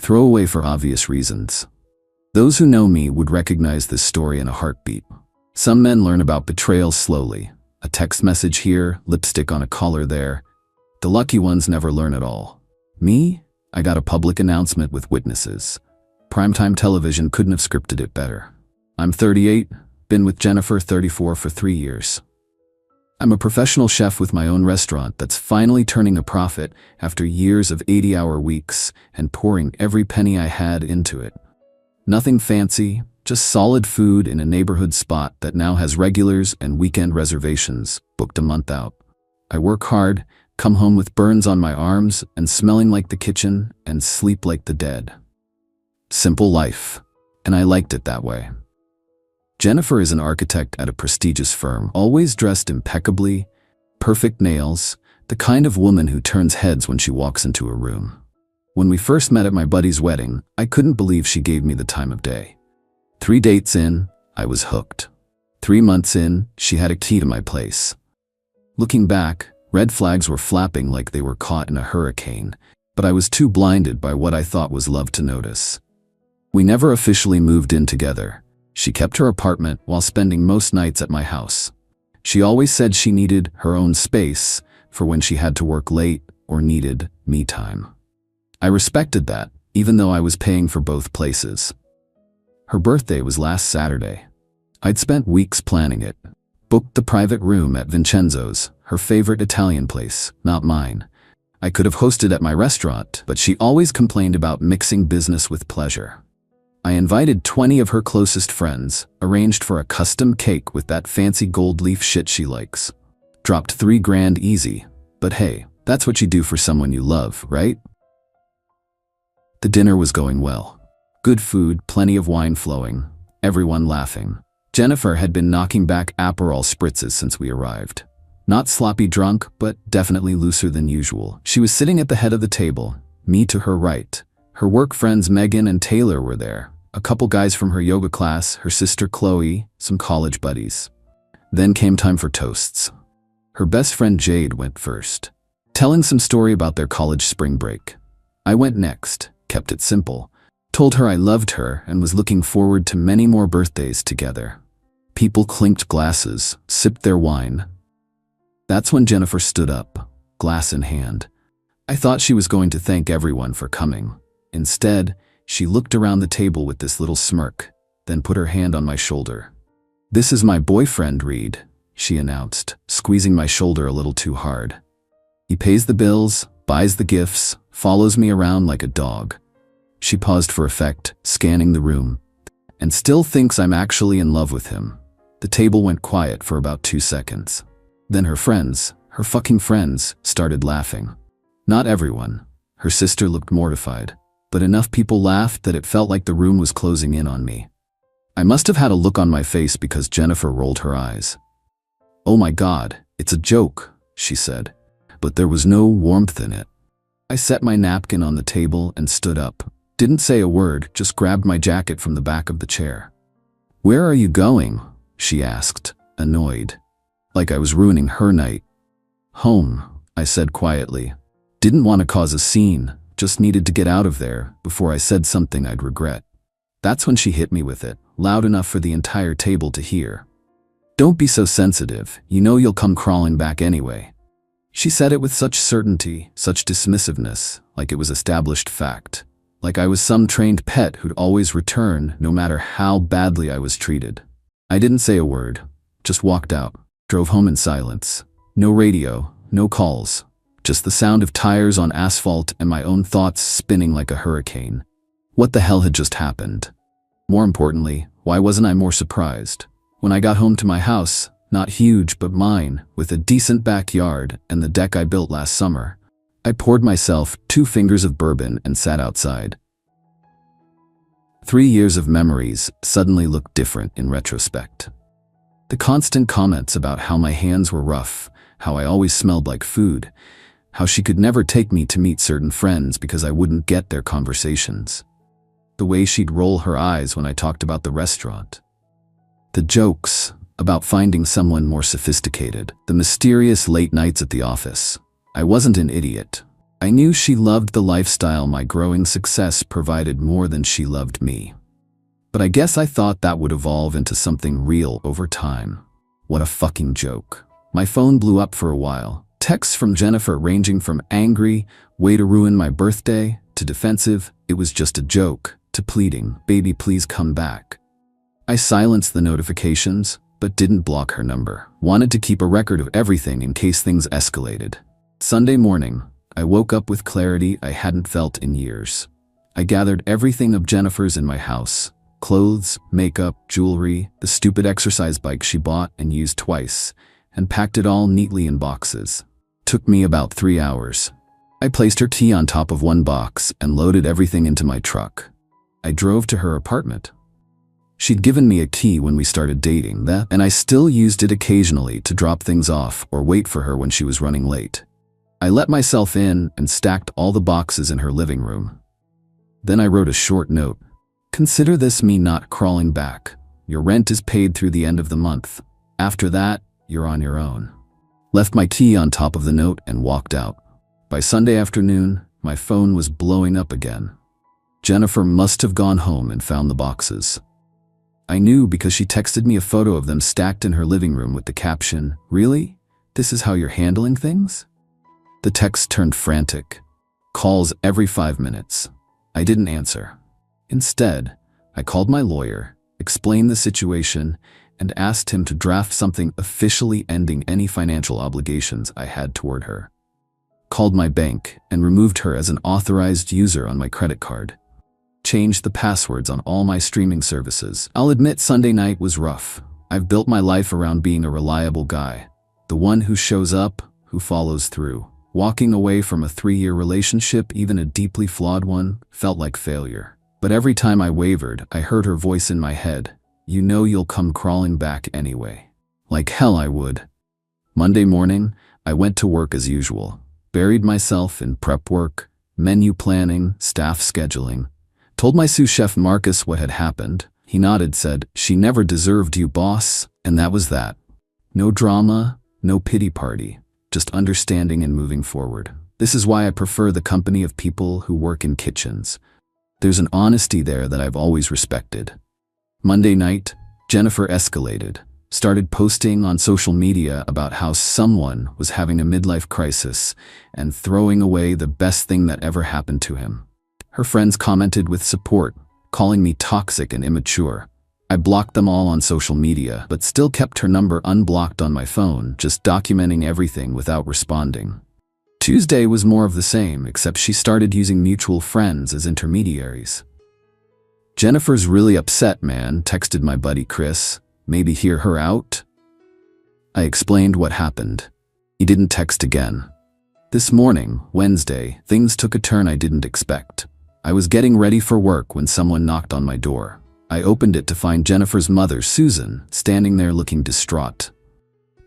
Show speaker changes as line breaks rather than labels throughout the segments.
Throwaway for obvious reasons. Those who know me would recognize this story in a heartbeat. Some men learn about betrayal slowly. A text message here, lipstick on a collar there. The lucky ones never learn at all. Me? I got a public announcement with witnesses. Primetime television couldn't have scripted it better. I'm 38, been with Jennifer 34 for 3 years. I'm a professional chef with my own restaurant that's finally turning a profit after years of 80-hour weeks and pouring every penny I had into it. Nothing fancy, just solid food in a neighborhood spot that now has regulars and weekend reservations booked a month out. I work hard, come home with burns on my arms and smelling like the kitchen and sleep like the dead. Simple life, and I liked it that way. Jennifer is an architect at a prestigious firm, always dressed impeccably, perfect nails, the kind of woman who turns heads when she walks into a room. When we first met at my buddy's wedding, I couldn't believe she gave me the time of day. 3 dates in, I was hooked. 3 months in, she had a key to my place. Looking back, red flags were flapping like they were caught in a hurricane, but I was too blinded by what I thought was love to notice. We never officially moved in together. She kept her apartment while spending most nights at my house. She always said she needed her own space for when she had to work late or needed me time. I respected that, even though I was paying for both places. Her birthday was last Saturday. I'd spent weeks planning it. Booked the private room at Vincenzo's, her favorite Italian place, not mine. I could have hosted at my restaurant, but she always complained about mixing business with pleasure. I invited 20 of her closest friends, arranged for a custom cake with that fancy gold leaf shit she likes. Dropped $3 grand easy, but hey, that's what you do for someone you love, right? The dinner was going well. Good food, plenty of wine flowing, everyone laughing. Jennifer had been knocking back Aperol spritzes since we arrived. Not sloppy drunk, but definitely looser than usual. She was sitting at the head of the table, me to her right. Her work friends Megan and Taylor were there. A couple guys from her yoga class, her sister Chloe, some college buddies. Then came time for toasts. Her best friend Jade went first, telling some story about their college spring break. I went next, kept it simple. Told her I loved her and was looking forward to many more birthdays together. People clinked glasses, sipped their wine. That's when Jennifer stood up, glass in hand. I thought she was going to thank everyone for coming. Instead, she looked around the table with this little smirk, then put her hand on my shoulder. "This is my boyfriend, Reed," she announced, squeezing my shoulder a little too hard. "He pays the bills, buys the gifts, follows me around like a dog." She paused for effect, scanning the room, "and still thinks I'm actually in love with him." The table went quiet for about 2 seconds. Then her friends, her fucking friends, started laughing. Not everyone. Her sister looked mortified. But enough people laughed that it felt like the room was closing in on me. I must have had a look on my face because Jennifer rolled her eyes. "Oh my God, it's a joke," she said, but there was no warmth in it. I set my napkin on the table and stood up. Didn't say a word, just grabbed my jacket from the back of the chair. "Where are you going?" she asked, annoyed, like I was ruining her night. "Home," I said quietly. Didn't want to cause a scene. Just needed to get out of there before I said something I'd regret. That's when she hit me with it, loud enough for the entire table to hear. "Don't be so sensitive, you know you'll come crawling back anyway." She said it with such certainty, such dismissiveness, like it was established fact. Like I was some trained pet who'd always return no matter how badly I was treated. I didn't say a word, just walked out, drove home in silence. No radio, no calls. Just the sound of tires on asphalt and my own thoughts spinning like a hurricane. What the hell had just happened? More importantly, why wasn't I more surprised? When I got home to my house, not huge but mine, with a decent backyard and the deck I built last summer, I poured myself 2 fingers of bourbon and sat outside. 3 years of memories suddenly looked different in retrospect. The constant comments about how my hands were rough, how I always smelled like food, how she could never take me to meet certain friends because I wouldn't get their conversations. The way she'd roll her eyes when I talked about the restaurant. The jokes about finding someone more sophisticated. The mysterious late nights at the office. I wasn't an idiot. I knew she loved the lifestyle my growing success provided more than she loved me. But I guess I thought that would evolve into something real over time. What a fucking joke. My phone blew up for a while. Texts from Jennifer ranging from angry, way to ruin my birthday, to defensive, it was just a joke, to pleading, baby please come back. I silenced the notifications, but didn't block her number. Wanted to keep a record of everything in case things escalated. Sunday morning, I woke up with clarity I hadn't felt in years. I gathered everything of Jennifer's in my house. Clothes, makeup, jewelry, the stupid exercise bike she bought and used twice, and packed it all neatly in boxes. Took me about 3 hours. I placed her tea on top of one box and loaded everything into my truck. I drove to her apartment. She'd given me a key when we started dating, and I still used it occasionally to drop things off or wait for her when she was running late. I let myself in and stacked all the boxes in her living room. Then I wrote a short note. Consider this me not crawling back. Your rent is paid through the end of the month. After that, you're on your own. Left my key on top of the note and walked out. By Sunday afternoon, my phone was blowing up again. Jennifer must have gone home and found the boxes. I knew because she texted me a photo of them stacked in her living room with the caption, "Really? This is how you're handling things?" The text turned frantic. Calls every 5 minutes. I didn't answer. Instead, I called my lawyer, explained the situation, and asked him to draft something officially ending any financial obligations I had toward her. Called my bank and removed her as an authorized user on my credit card. Changed the passwords on all my streaming services. I'll admit Sunday night was rough. I've built my life around being a reliable guy. The one who shows up, who follows through. Walking away from a 3-year relationship, even a deeply flawed one, felt like failure. But every time I wavered, I heard her voice in my head. You know you'll come crawling back anyway. Like hell I would. Monday morning, I went to work as usual. Buried myself in prep work, menu planning, staff scheduling. Told my sous chef Marcus what had happened. He nodded, said, "She never deserved you, boss," and that was that. No drama, no pity party. Just understanding and moving forward. This is why I prefer the company of people who work in kitchens. There's an honesty there that I've always respected. Monday night, Jennifer escalated. Started posting on social media about how someone was having a midlife crisis and throwing away the best thing that ever happened to him. Her friends commented with support, calling me toxic and immature. I blocked them all on social media, but still kept her number unblocked on my phone, just documenting everything without responding. Tuesday was more of the same, except she started using mutual friends as intermediaries. "Jennifer's really upset, man," texted my buddy Chris. "Maybe hear her out?" I explained what happened. He didn't text again. This morning, Wednesday, things took a turn I didn't expect. I was getting ready for work when someone knocked on my door. I opened it to find Jennifer's mother, Susan, standing there looking distraught.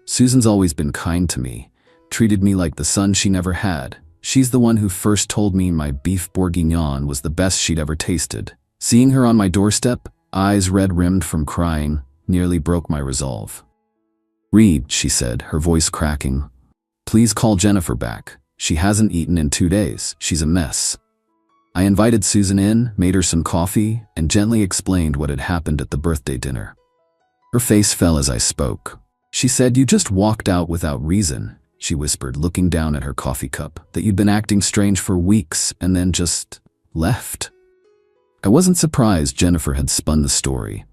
Susan's always been kind to me, treated me like the son she never had. She's the one who first told me my beef bourguignon was the best she'd ever tasted. Seeing her on my doorstep, eyes red-rimmed from crying, nearly broke my resolve. "Reed," she said, her voice cracking. "Please call Jennifer back. She hasn't eaten in 2 days. She's a mess." I invited Susan in, made her some coffee, and gently explained what had happened at the birthday dinner. Her face fell as I spoke. She said, "You just walked out without reason," she whispered, looking down at her coffee cup, "that you'd been acting strange for weeks and then just left." I wasn't surprised Jennifer had spun the story.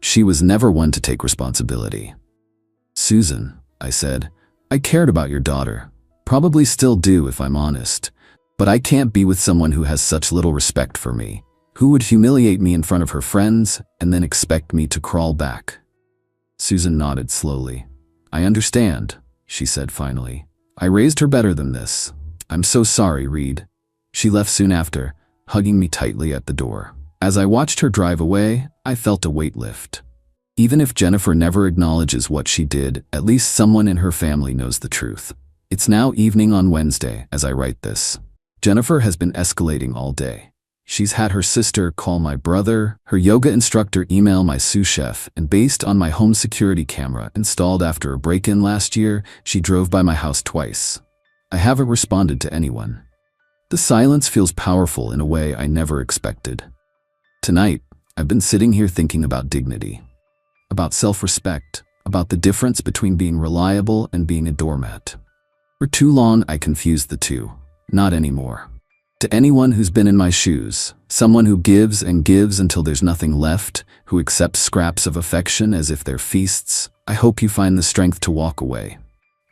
She was never one to take responsibility. "Susan," I said, "I cared about your daughter. Probably still do if I'm honest. But I can't be with someone who has such little respect for me, who would humiliate me in front of her friends and then expect me to crawl back." Susan nodded slowly. "I understand," she said finally. "I raised her better than this. I'm so sorry, Reed." She left soon after, hugging me tightly at the door. As I watched her drive away, I felt a weight lift. Even if Jennifer never acknowledges what she did, at least someone in her family knows the truth. It's now evening on Wednesday as I write this. Jennifer has been escalating all day. She's had her sister call my brother, her yoga instructor email my sous chef, and based on my home security camera installed after a break-in last year, she drove by my house twice. I haven't responded to anyone. The silence feels powerful in a way I never expected. Tonight, I've been sitting here thinking about dignity, about self-respect, about the difference between being reliable and being a doormat. For too long, I confused the two. Not anymore. To anyone who's been in my shoes, someone who gives and gives until there's nothing left, who accepts scraps of affection as if they're feasts, I hope you find the strength to walk away.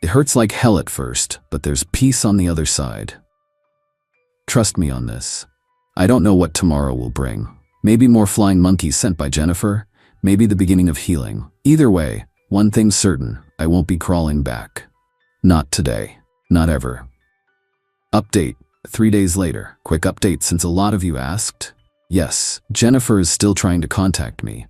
It hurts like hell at first, but there's peace on the other side. Trust me on this. I don't know what tomorrow will bring. Maybe more flying monkeys sent by Jennifer, maybe the beginning of healing. Either way, one thing's certain, I won't be crawling back. Not today. Not ever. Update. 3 days later. Quick update since a lot of you asked. Yes, Jennifer is still trying to contact me.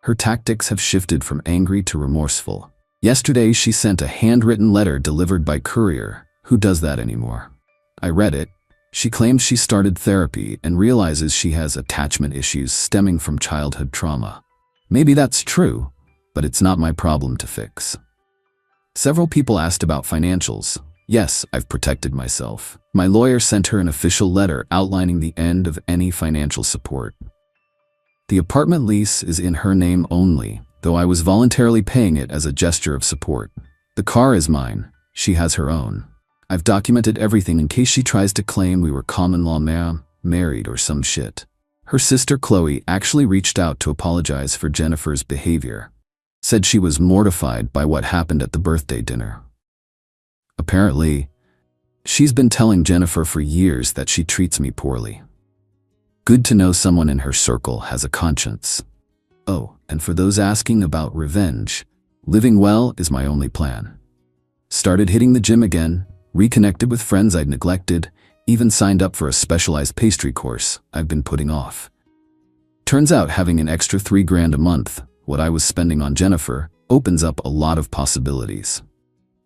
Her tactics have shifted from angry to remorseful. Yesterday she sent a handwritten letter delivered by courier. Who does that anymore? I read it. She claims she started therapy and realizes she has attachment issues stemming from childhood trauma. Maybe that's true, but it's not my problem to fix. Several people asked about financials. Yes, I've protected myself. My lawyer sent her an official letter outlining the end of any financial support. The apartment lease is in her name only, though I was voluntarily paying it as a gesture of support. The car is mine. She has her own. I've documented everything in case she tries to claim we were common law married or some shit. Her sister Chloe actually reached out to apologize for Jennifer's behavior. Said she was mortified by what happened at the birthday dinner. Apparently, she's been telling Jennifer for years that she treats me poorly. Good to know someone in her circle has a conscience. Oh, and for those asking about revenge, living well is my only plan. Started hitting the gym again, reconnected with friends I'd neglected, even signed up for a specialized pastry course I've been putting off. Turns out having an extra $3,000 a month, what I was spending on Jennifer, opens up a lot of possibilities.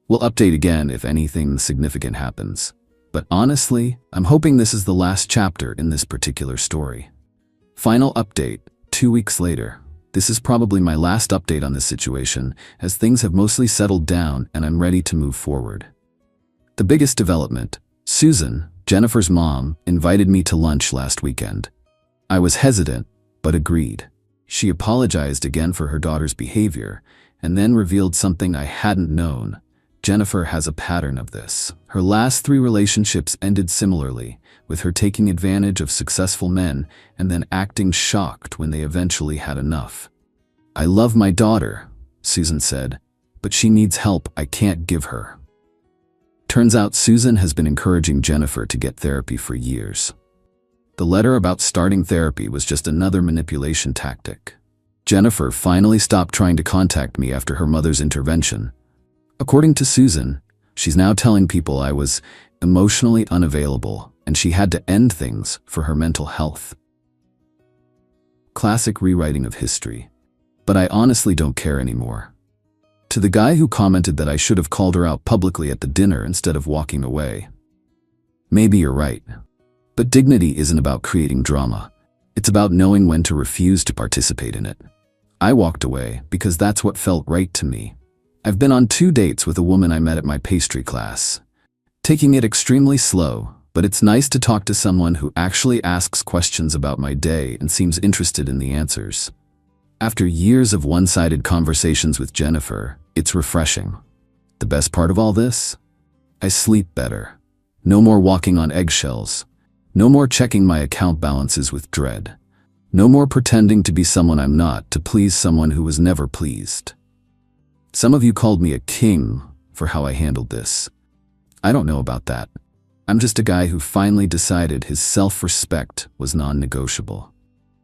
We'll update again if anything significant happens. But honestly, I'm hoping this is the last chapter in this particular story. Final update, 2 weeks later. This is probably my last update on this situation, as things have mostly settled down and I'm ready to move forward. The biggest development, Susan, Jennifer's mom, invited me to lunch last weekend. I was hesitant, but agreed. She apologized again for her daughter's behavior, and then revealed something I hadn't known. Jennifer has a pattern of this. Her last 3 relationships ended similarly, with her taking advantage of successful men and then acting shocked when they eventually had enough. I love my daughter, Susan said, but she needs help I can't give her. Turns out Susan has been encouraging Jennifer to get therapy for years. The letter about starting therapy was just another manipulation tactic. Jennifer finally stopped trying to contact me after her mother's intervention. According to Susan, she's now telling people I was emotionally unavailable and she had to end things for her mental health. Classic rewriting of history. But I honestly don't care anymore. To the guy who commented that I should have called her out publicly at the dinner instead of walking away. Maybe you're right. But dignity isn't about creating drama. It's about knowing when to refuse to participate in it. I walked away because that's what felt right to me. I've been on 2 dates with a woman I met at my pastry class. Taking it extremely slow, but it's nice to talk to someone who actually asks questions about my day and seems interested in the answers. After years of one-sided conversations with Jennifer, it's refreshing. The best part of all this? I sleep better. No more walking on eggshells. No more checking my account balances with dread. No more pretending to be someone I'm not to please someone who was never pleased. Some of you called me a king for how I handled this. I don't know about that. I'm just a guy who finally decided his self-respect was non-negotiable.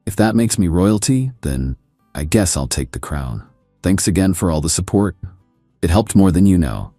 If that makes me royalty, then I guess I'll take the crown. Thanks again for all the support. It helped more than you know.